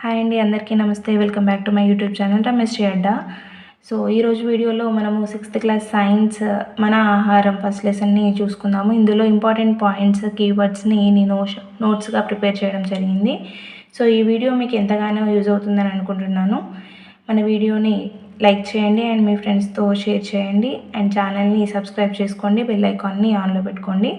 Hi అండి, అందరికీ నమస్తే. Welcome back to my YouTube channel Ramesh Adda. So ఈరోజు వీడియోలో మనము 6th క్లాస్ సైన్స్ మన ఆహారం ఫస్ట్ లెసన్ని చూసుకుందాము. ఇందులో ఇంపార్టెంట్ పాయింట్స్, కీవర్డ్స్ని నేను నోట్స్గా ప్రిపేర్ చేయడం జరిగింది. సో ఈ వీడియో మీకు ఎంతగానో యూజ్ అవుతుందని అనుకుంటున్నాను. మన వీడియోని లైక్ చేయండి అండ్ మీ ఫ్రెండ్స్తో షేర్ చేయండి అండ్ ఛానల్ని సబ్స్క్రైబ్ చేసుకోండి, బెల్ ఐకాన్ని ఆన్లో పెట్టుకోండి.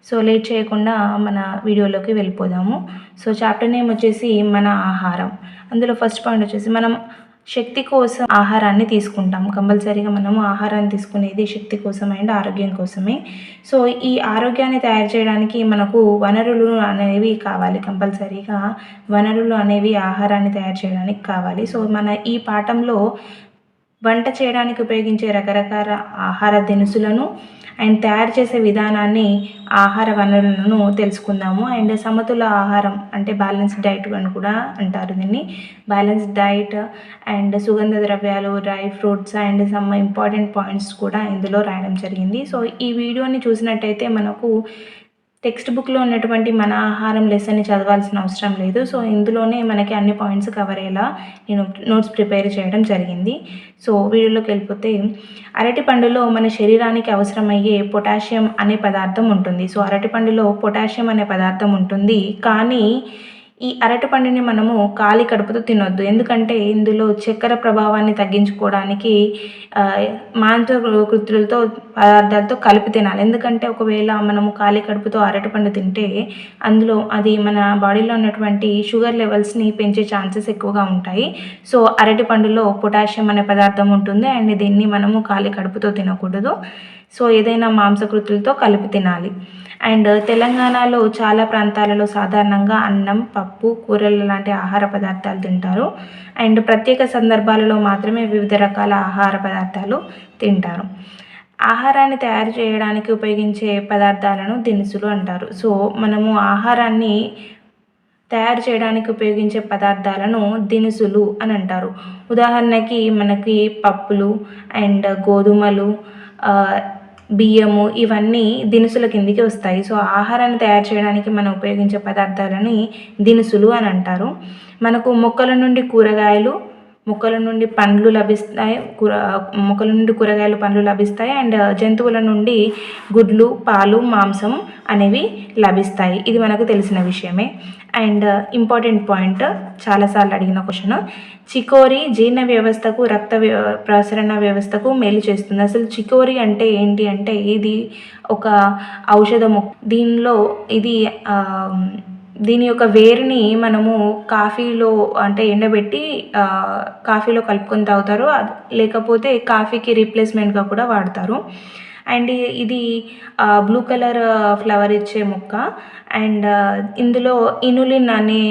సో లేట్ చేయకుండా మన వీడియోలోకి వెళ్ళిపోదాము. సో చాప్టర్ నేమ్ వచ్చేసి మన ఆహారం. అందులో ఫస్ట్ పాయింట్ వచ్చేసి మనం శక్తి కోసం ఆహారాన్ని తీసుకుంటాం. కంపల్సరీగా మనము ఆహారాన్ని తీసుకునేది శక్తి కోసం అండ్ ఆరోగ్యం కోసమే. సో ఈ ఆరోగ్యాన్ని తయారు చేయడానికి మనకు వనరులు అనేవి కావాలి. కంపల్సరీగా వనరులు అనేవి ఆహారాన్ని తయారు చేయడానికి కావాలి. సో మన ఈ పాఠంలో వంట చేయడానికి ఉపయోగించే రకరకాల ఆహార దినుసులను అండ్ తయారు చేసే విధానాన్ని, ఆహార వనరులను తెలుసుకుందాము. అండ్ సమతుల ఆహారం అంటే బ్యాలెన్స్డ్ డైట్ అని కూడా అంటారు దీన్ని. బ్యాలెన్స్డ్ డైట్ అండ్ సుగంధ ద్రవ్యాలు, dry fruits and some important points కూడా ఇందులో రాయడం జరిగింది. సో ఈ వీడియోని చూసినట్టయితే మనకు టెక్స్ట్ బుక్లో ఉన్నటువంటి మన ఆహారం లెసన్ని చదవాల్సిన అవసరం లేదు. సో ఇందులోనే మనకి అన్ని పాయింట్స్ కవర్ అయ్యేలా నేను నోట్స్ ప్రిపేర్ చేయడం జరిగింది. సో వీడియోలోకి వెళ్ళిపోతే, అరటిపండులో మన శరీరానికి అవసరమయ్యే పొటాషియం అనే పదార్థం ఉంటుంది. సో అరటిపండులో పొటాషియం అనే పదార్థం ఉంటుంది, కానీ ఈ అరటిపండుని మనము ఖాళీ కడుపుతో తినొద్దు. ఎందుకంటే ఇందులో చక్కెర ప్రభావాన్ని తగ్గించుకోవడానికి మాంసకృతులతో పదార్థాలతో కలిపి తినాలి. ఎందుకంటే ఒకవేళ మనము ఖాళీ కడుపుతో అరటిపండు తింటే అందులో అది మన బాడీలో ఉన్నటువంటి షుగర్ లెవెల్స్ని పెంచే ఛాన్సెస్ ఎక్కువగా ఉంటాయి. సో అరటిపండులో పొటాషియం అనే పదార్థం ఉంటుంది అండ్ దీన్ని మనము ఖాళీ కడుపుతో తినకూడదు. సో ఏదైనా మాంసకృతులతో కలిపి తినాలి. అండ్ తెలంగాణలో చాలా ప్రాంతాలలో సాధారణంగా అన్నం, పప్పు, కూరలు లాంటి ఆహార పదార్థాలు తింటారు. అండ్ ప్రత్యేక సందర్భాలలో మాత్రమే వివిధ రకాల ఆహార పదార్థాలు తింటారు. ఆహారాన్ని తయారు చేయడానికి ఉపయోగించే పదార్థాలను దినుసులు అంటారు. సో మనము ఆహారాన్ని తయారు చేయడానికి ఉపయోగించే పదార్థాలను దినుసులు అని అంటారు. ఉదాహరణకి మనకి పప్పులు అండ్ గోధుమలు, బియ్యము, ఇవన్నీ దినుసుల కిందికి వస్తాయి. సో ఆహారాన్ని తయారు చేయడానికి మనం ఉపయోగించే పదార్థాలని దినుసులు అని అంటారు. మనకు మొక్కల నుండి కూరగాయలు, మొక్కల నుండి పండ్లు లభిస్తాయి. మొక్కల నుండి కూరగాయలు, పండ్లు లభిస్తాయి. అండ్ జంతువుల నుండి గుడ్లు, పాలు, మాంసం అనేవి లభిస్తాయి. ఇది మనకు తెలిసిన విషయమే. అండ్ ఇంపార్టెంట్ పాయింట్, చాలాసార్లు అడిగిన క్వశ్చన్, చికోరీ జీర్ణ వ్యవస్థకు, రక్త ప్రసరణ వ్యవస్థకు మేలు చేస్తుంది. అసలు చికోరీ అంటే ఏంటి అంటే, ఇది ఒక ఔషధము. దీని యొక్క వేరుని మనము కాఫీలో అంటే ఎండబెట్టి కాఫీలో కలుపుకొని తాగుతారు, లేకపోతే కాఫీకి రీప్లేస్మెంట్గా కూడా వాడతారు. అండ్ ఇది బ్లూ కలర్ ఫ్లవర్ ఇచ్చే మొక్క. అండ్ ఇందులో ఇనులిన్ అనే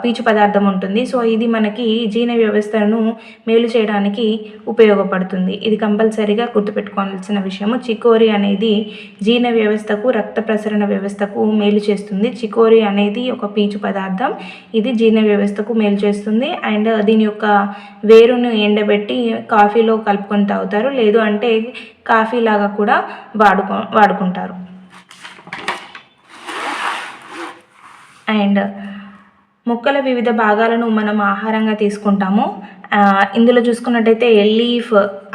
పీచు పదార్థం ఉంటుంది. సో ఇది మనకి జీర్ణ వ్యవస్థను మేలు చేయడానికి ఉపయోగపడుతుంది. ఇది కంపల్సరీగా గుర్తుపెట్టుకోవాల్సిన విషయము. చికోరీ అనేది జీర్ణ వ్యవస్థకు, రక్త ప్రసరణ వ్యవస్థకు మేలు చేస్తుంది. చికోరీ అనేది ఒక పీచు పదార్థం. ఇది జీర్ణ వ్యవస్థకు మేలు చేస్తుంది. అండ్ దీని యొక్క వేరును ఎండబెట్టి కాఫీలో కలుపుకొని తాగుతారు, లేదు అంటే కాఫీ లాగా కూడా వాడుకుంటారు. అండ్ మొక్కల వివిధ భాగాలను మనం ఆహారంగా తీసుకుంటాము. ఇందులో చూసుకున్నట్టయితే లీఫ్,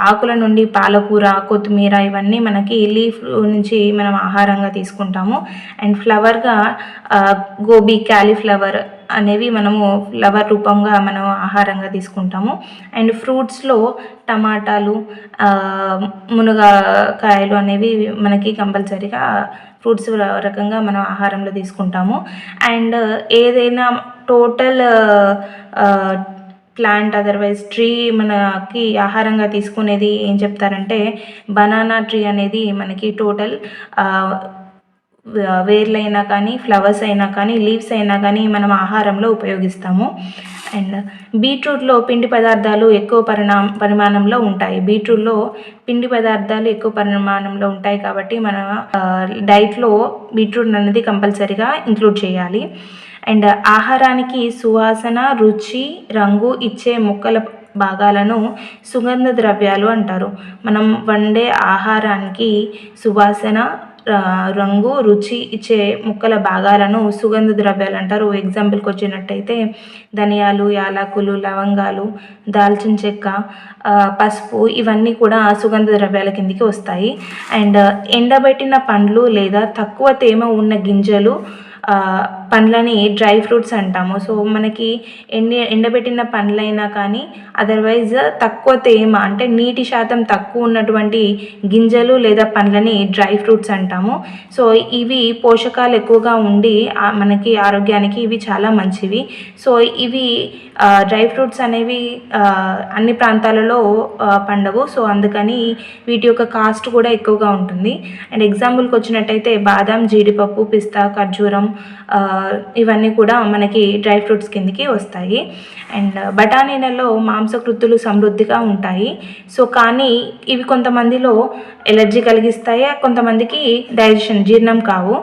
ఆకుల నుండి పాలకూర, కొత్తిమీర, ఇవన్నీ మనకి లీఫ్ నుంచి మనం ఆహారంగా తీసుకుంటాము. అండ్ ఫ్లవర్గా గోబీ, క్యాలీఫ్లవర్ అనేవి మనము ఫ్లవర్ రూపంగా మనం ఆహారంగా తీసుకుంటాము. అండ్ ఫ్రూట్స్లో టమాటాలు, మునగకాయలు అనేవి మనకి కంపల్సరీగా ఫ్రూట్స్ రకంగా మనం ఆహారంలో తీసుకుంటాము. అండ్ ఏదైనా టోటల్ ప్లాంట్, అదర్వైజ్ ట్రీ మనకి ఆహారంగా తీసుకునేది ఏం చెప్తారంటే, బనానా ట్రీ అనేది మనకి టోటల్ వేర్లైనా కానీ, ఫ్లవర్స్ అయినా కానీ, లీవ్స్ అయినా కానీ మనం ఆహారంలో ఉపయోగిస్తాము. అండ్ బీట్రూట్లో పిండి పదార్థాలు ఎక్కువ పరిమాణంలో ఉంటాయి. బీట్రూట్లో పిండి పదార్థాలు ఎక్కువ పరిమాణంలో ఉంటాయి కాబట్టి మన డైట్లో బీట్రూట్ అనేది కంపల్సరీగా ఇంక్లూడ్ చేయాలి. అండ్ ఆహారానికి సువాసన, రుచి, రంగు ఇచ్చే మొక్కల భాగాలను సుగంధ ద్రవ్యాలు అంటారు. మనం వండే ఆహారానికి సువాసన, రంగు, రుచి ఇచ్చే ముక్కల భాగాలను సుగంధ ద్రవ్యాలు అంటారు. ఎగ్జాంపుల్కి వచ్చినట్టయితే ధనియాలు, యాలకులు, లవంగాలు, దాల్చిన చెక్క, పసుపు ఇవన్నీ కూడా సుగంధ ద్రవ్యాల కిందికి వస్తాయి. అండ్ ఎండబెట్టిన పండ్లు లేదా తక్కువ తేమ ఉన్న గింజలు, పండ్లని డ్రై ఫ్రూట్స్ అంటాము. సో మనకి ఎండబెట్టిన పండ్లైనా కానీ అదర్వైజ్ తక్కువ తేమ అంటే నీటి శాతం తక్కువ ఉన్నటువంటి గింజలు లేదా పండ్లని డ్రై ఫ్రూట్స్ అంటాము. సో ఇవి పోషకాలు ఎక్కువగా ఉండి మనకి ఆరోగ్యానికి ఇవి చాలా మంచివి. సో ఇవి డ్రై ఫ్రూట్స్ అనేవి అన్ని ప్రాంతాలలో పండవు. సో అందుకని వీటి యొక్క కాస్ట్ కూడా ఎక్కువగా ఉంటుంది. అండ్ ఎగ్జాంపుల్కి వచ్చినట్టయితే బాదం, జీడిపప్పు, పిస్తా, ఖర్జూరం ఇవన్నీ కూడా మనకి డ్రై ఫ్రూట్స్ కిందికి వస్తాయి. అండ్ బఠానీలలో మాంసకృతులు సమృద్ధిగా ఉంటాయి. సో కానీ ఇవి కొంతమందిలో ఎలర్జీ కలిగిస్తాయి, కొంతమందికి జీర్ణం కావు.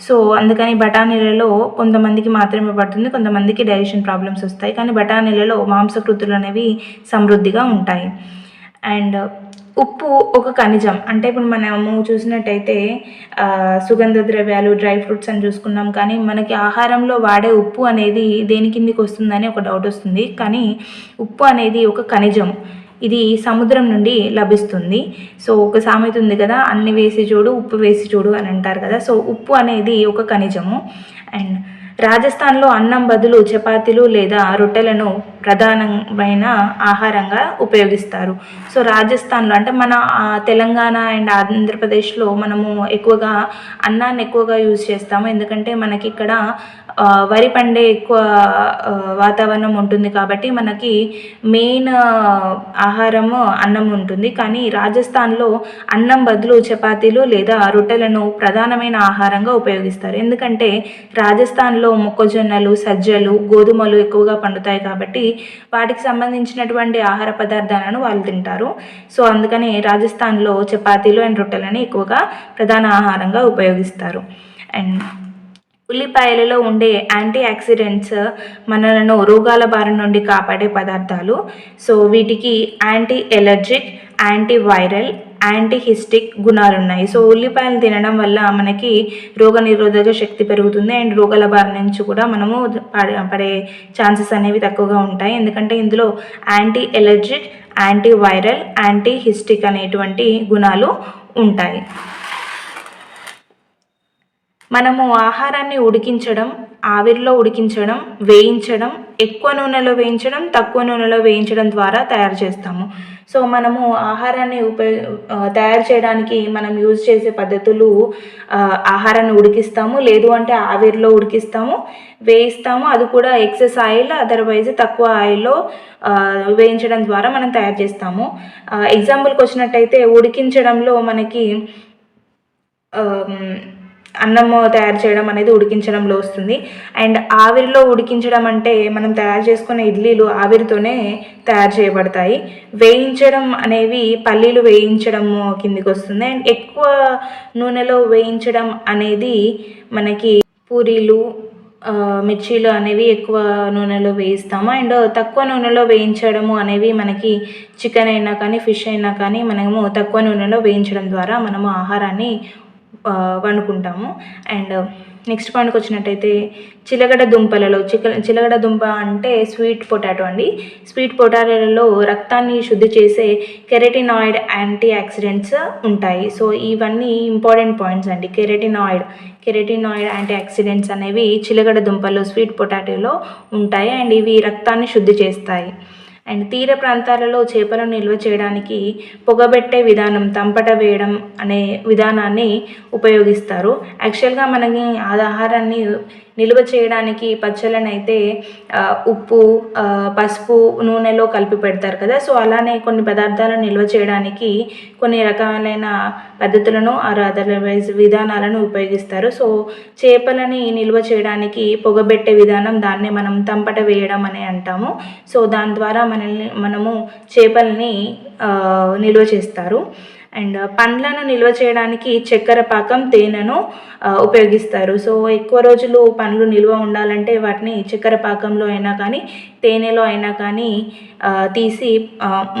సో అందుకని బఠానీలలో కొంతమందికి మాత్రమే పడుతుంది, కొంతమందికి డైజెషన్ ప్రాబ్లమ్స్ వస్తాయి. కానీ బఠానీలలో మాంసకృతులు అనేవి సమృద్ధిగా ఉంటాయి. అండ్ ఉప్పు ఒక ఖనిజం. అంటే ఇప్పుడు మనము చూసినట్టయితే సుగంధ ద్రవ్యాలు, డ్రై ఫ్రూట్స్ అని చూసుకున్నాం. కానీ మనకి ఆహారంలో వాడే ఉప్పు అనేది దేని కిందికి వస్తుందని ఒక డౌట్ వస్తుంది. కానీ ఉప్పు అనేది ఒక ఖనిజం. ఇది సముద్రం నుండి లభిస్తుంది. సో ఒక సామెత ఉంది కదా, అన్ని వేసి చూడు ఉప్పు వేసి చూడు అని అంటారు కదా. సో ఉప్పు అనేది ఒక ఖనిజము. అండ్ రాజస్థాన్లో అన్నం బదులు చపాతీలు లేదా రొట్టెలను ప్రధానమైన ఆహారంగా ఉపయోగిస్తారు. సో రాజస్థాన్లో అంటే మన తెలంగాణ అండ్ ఆంధ్రప్రదేశ్లో మనము ఎక్కువగా అన్నాన్ని ఎక్కువగా యూజ్ చేస్తాము. ఎందుకంటే మనకి ఇక్కడ వరి పండే ఎక్కువ వాతావరణం ఉంటుంది కాబట్టి మనకి మెయిన్ ఆహారము అన్నం ఉంటుంది. కానీ రాజస్థాన్లో అన్నం బదులు చపాతీలు లేదా రొట్టెలను ప్రధానమైన ఆహారంగా ఉపయోగిస్తారు. ఎందుకంటే రాజస్థాన్లో మొక్కజొన్నలు, సజ్జలు, గోధుమలు ఎక్కువగా పండుతాయి కాబట్టి వాటికి సంబంధించినటువంటి ఆహార పదార్థాలను వాళ్ళు తింటారు. సో అందుకని రాజస్థాన్లో చపాతీలు అండ్ రొట్టెలని ఎక్కువగా ప్రధాన ఆహారంగా ఉపయోగిస్తారు. అండ్ ఉల్లిపాయలలో ఉండే యాంటీ ఆక్సిడెంట్స్ మనలను రోగాల బారి నుండి కాపాడే పదార్థాలు. సో వీటికి యాంటీ ఎలర్జిక్, యాంటీ వైరల్, యాంటీహిస్టిక్ గుణాలు ఉన్నాయి. సో ఉల్లిపాయలు తినడం వల్ల మనకి రోగనిరోధక శక్తి పెరుగుతుంది. అండ్ రోగాల బారి నుంచి కూడా మనము పడే ఛాన్సెస్ అనేవి తక్కువగా ఉంటాయి. ఎందుకంటే ఇందులో యాంటీ ఎలర్జిక్, యాంటీ వైరల్, యాంటీహిస్టిక్ అనేటువంటి గుణాలు ఉంటాయి. మనము ఆహారాన్ని ఉడికించడం, ఆవిరిలో ఉడికించడం, వేయించడం, ఎక్కువ నూనెలో వేయించడం, తక్కువ నూనెలో వేయించడం ద్వారా తయారు చేస్తాము. సో మనము ఆహారాన్ని తయారు చేయడానికి మనం యూజ్ చేసే పద్ధతులు ఆహారాన్ని ఉడికిస్తాము, లేదు అంటే ఆవిరిలో ఉడికిస్తాము, వేయిస్తాము. అది కూడా ఎక్సెస్ ఆయిల్, అదర్వైజ్ తక్కువ ఆయిల్లో వేయించడం ద్వారా మనం తయారు చేస్తాము. ఎగ్జాంపుల్కి వచ్చినట్టయితే ఉడికించడంలో మనకి అన్నము తయారు చేయడం అనేది ఉడికించడంలో వస్తుంది. అండ్ ఆవిరిలో ఉడికించడం అంటే మనం తయారు చేసుకునే ఇడ్లీలు ఆవిరితోనే తయారు చేయబడతాయి. వేయించడం అనేవి పల్లీలు వేయించడం కిందికి వస్తుంది. అండ్ ఎక్కువ నూనెలో వేయించడం అనేది మనకి పూరీలు, మిర్చీలు అనేవి ఎక్కువ నూనెలో వేయిస్తాము. అండ్ తక్కువ నూనెలో వేయించడము అనేవి మనకి చికెన్ అయినా కానీ ఫిష్ అయినా కానీ మనము తక్కువ నూనెలో వేయించడం ద్వారా మనము ఆహారాన్ని వండుకుంటాము. అండ్ నెక్స్ట్ పాయింట్కి వచ్చినట్టయితే చిలగడ దుంపలలో చిలగడ దుంప అంటే స్వీట్ పొటాటో అండి. స్వీట్ పొటాటోలలో రక్తాన్ని శుద్ధి చేసే కెరటినాయిడ్, యాంటీ ఆక్సిడెంట్స్ ఉంటాయి. సో ఇవన్నీ ఇంపార్టెంట్ పాయింట్స్ అండి. కెరటినాయిడ్, యాంటీ ఆక్సిడెంట్స్ అనేవి చిలగడ దుంపలు, స్వీట్ పొటాటోలో ఉంటాయి. అండ్ ఇవి రక్తాన్ని శుద్ధి చేస్తాయి. అండ్ తీర ప్రాంతాలలో చేపలను నిల్వ చేయడానికి పొగబెట్టే విధానం, తంపట వేయడం అనే విధానాన్ని ఉపయోగిస్తారు. యాక్చువల్గా మనకి ఆహారాన్ని నిల్వ చేయడానికి పచ్చళ్ళని అయితే ఉప్పు, పసుపు, నూనెలో కలిపి పెడతారు కదా. సో అలానే కొన్ని పదార్థాలను నిల్వ చేయడానికి కొన్ని రకాలైన పద్ధతులను అదర్వైజ్ విధానాలను ఉపయోగిస్తారు. సో చేపలని నిల్వ చేయడానికి పొగబెట్టే విధానం, దాన్నే మనం తంపట వేయడం అని అంటాము. సో దాని ద్వారా మనము చేపల్ని నిల్వ చేస్తారు. అండ్ పండ్లను నిల్వ చేయడానికి చక్కెర పాకం, తేనెను ఉపయోగిస్తారు. సో ఎక్కువ రోజులు పండ్లు నిల్వ ఉండాలంటే వాటిని చక్కెర పాకంలో అయినా కానీ తేనెలో అయినా కానీ తీసి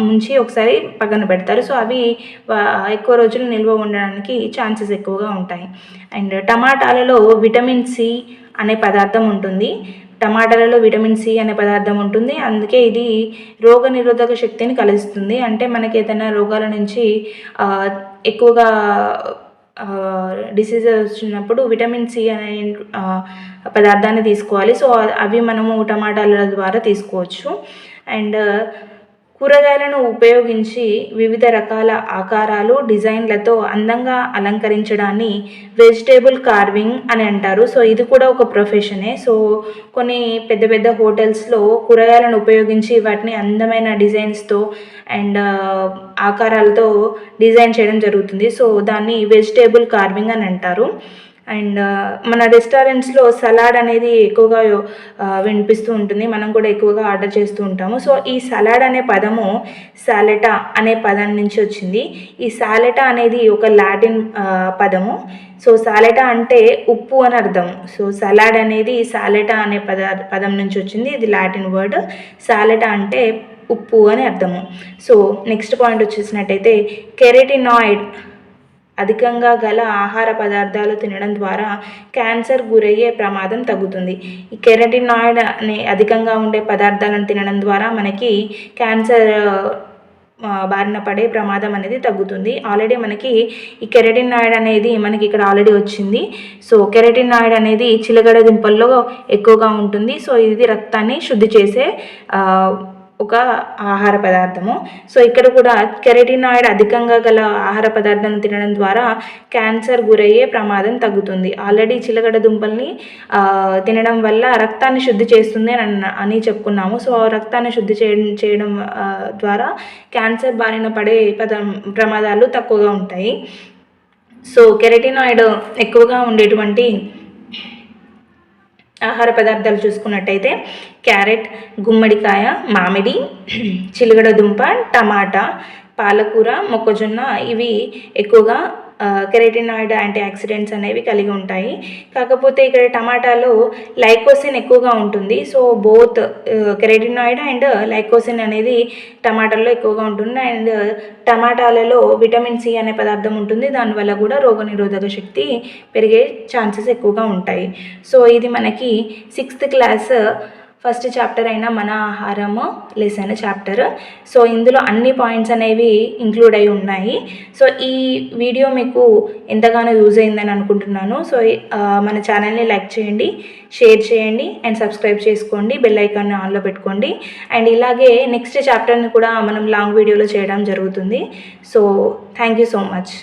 ముంచి ఒకసారి పక్కన పెడతారు. సో అవి ఎక్కువ రోజులు నిల్వ ఉండడానికి ఛాన్సెస్ ఎక్కువగా ఉంటాయి. అండ్ టమాటాలలో విటమిన్ సి అనే పదార్థం ఉంటుంది. టమాటాలలో విటమిన్ సి అనే పదార్థం ఉంటుంది. అందుకే ఇది రోగ నిరోధక శక్తిని కలిగిస్తుంది. అంటే మనకి ఏదైనా రోగాల నుంచి ఎక్కువగా డిసీజెస్ వచ్చినప్పుడు విటమిన్ సి అనే పదార్థాన్ని తీసుకోవాలి. సో అవి మనము టమాటాల ద్వారా తీసుకోవచ్చు. అండ్ కూరగాయలను ఉపయోగించి వివిధ రకాల ఆకారాలు, డిజైన్లతో అందంగా అలంకరించడాన్ని వెజిటేబుల్ కార్వింగ్ అని అంటారు. సో ఇది కూడా ఒక ప్రొఫెషనే. సో కొన్ని పెద్ద పెద్ద హోటల్స్లో కూరగాయలను ఉపయోగించి వాటిని అందమైన డిజైన్స్తో అండ్ ఆకారాలతో డిజైన్ చేయడం జరుగుతుంది. సో దాన్ని వెజిటేబుల్ కార్వింగ్ అని అంటారు. అండ్ మన రెస్టారెంట్స్లో సలాడ్ అనేది ఎక్కువగా వినిపిస్తూ ఉంటుంది. మనం కూడా ఎక్కువగా ఆర్డర్ చేస్తూ ఉంటాము. సో ఈ సలాడ్ అనే పదము సాలెటా అనే పదం నుంచి వచ్చింది. ఈ సాలెటా అనేది ఒక లాటిన్ పదము. సో సాలెటా అంటే ఉప్పు అని అర్థం. సో సలాడ్ అనేది సాలెటా అనే పదం నుంచి వచ్చింది. ఇది లాటిన్ వర్డ్. సాలెటా అంటే ఉప్పు అని అర్థము. సో నెక్స్ట్ పాయింట్ వచ్చేసినట్టయితే కెరటినాయిడ్ అధికంగా గల ఆహార పదార్థాలు తినడం ద్వారా క్యాన్సర్ గురయ్యే ప్రమాదం తగ్గుతుంది. ఈ కెరటినాయిడ్ అనే అధికంగా ఉండే పదార్థాలను తినడం ద్వారా మనకి క్యాన్సర్ బారిన పడే ప్రమాదం అనేది తగ్గుతుంది. ఆల్రెడీ మనకి ఈ కెరటినాయిడ్ అనేది మనకి ఇక్కడ ఆల్రెడీ వచ్చింది. సో కెరటినాయిడ్ అనేది చిలగడ దుంపల్లో ఎక్కువగా ఉంటుంది. సో ఇది రక్తాన్ని శుద్ధి చేసే ఒక ఆహార పదార్థము. సో ఇక్కడ కూడా కెరటినాయిడ్ అధికంగా గల ఆహార పదార్థాలను తినడం ద్వారా క్యాన్సర్ గురయ్యే ప్రమాదం తగ్గుతుంది. ఆల్రెడీ చిలగడ దుంపల్ని తినడం వల్ల రక్తాన్ని శుద్ధి చేస్తుంది అని చెప్పుకున్నాము. సో రక్తాన్ని శుద్ధి చేయడం ద్వారా క్యాన్సర్ బారిన పడే ప్రమాదాలు తక్కువగా ఉంటాయి. సో కెరటినాయిడ్ ఎక్కువగా ఉండేటువంటి ఆహార పదార్థాలు చూసుకున్నట్టయితే క్యారెట్, గుమ్మడికాయ, మామిడి, చిలగడ దుంప, టమాటా, పాలకూర, మొక్కజొన్న ఇవి ఎక్కువగా కెరటినాయిడ్ యాంటీ ఆక్సిడెంట్స్ అనేవి కలిగి ఉంటాయి. కాకపోతే ఇక్కడ టమాటాలో లైకోసిన్ ఎక్కువగా ఉంటుంది. సో బోత్ కెరటినాయిడ్ అండ్ లైకోసిన్ అనేది టమాటాల్లో ఎక్కువగా ఉంటుంది. అండ్ టమాటాలలో విటమిన్ సి అనే పదార్థం ఉంటుంది. దానివల్ల కూడా రోగనిరోధక శక్తి పెరిగే ఛాన్సెస్ ఎక్కువగా ఉంటాయి. సో ఇది మనకి 6th క్లాస్ ఫస్ట్ చాప్టర్ అయిన మన ఆహారము లెసన్ చాప్టర్. సో ఇందులో అన్ని పాయింట్స్ అనేవి ఇంక్లూడ్ అయి ఉన్నాయి. సో ఈ వీడియో మీకు ఎంతగానో యూజ్ అయిందని అనుకుంటున్నాను. సో మన ఛానల్ని లైక్ చేయండి, షేర్ చేయండి అండ్ సబ్స్క్రైబ్ చేసుకోండి. బెల్ ఐకాన్ని ఆన్లో పెట్టుకోండి. అండ్ ఇలాగే నెక్స్ట్ చాప్టర్ని కూడా మనం లాంగ్ వీడియోలో చేయడం జరుగుతుంది. So thank you so much.